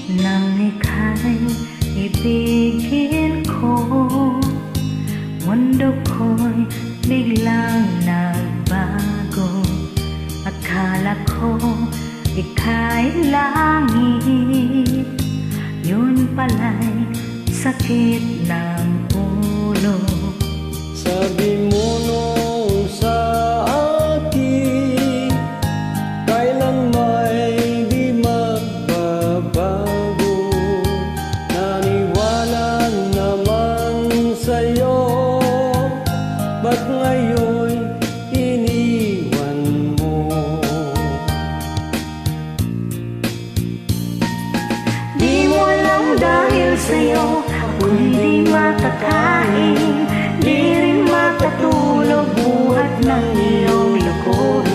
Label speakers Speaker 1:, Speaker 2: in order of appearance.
Speaker 1: Nang ika'y ibigin ko, mundo ko'y biglang nagbago. Akala ko ika'y langit, yun pala'y sakit ng ulo.
Speaker 2: Sabi mo nung sa akin, kailan may di magbabago. Naniwala naman sa'yo, ba't ngayon'y iniwan mo?
Speaker 1: Di mo alam dahil sa'yo ako'y di makakain, di rin makatulog buhat ng iyong lukuhin.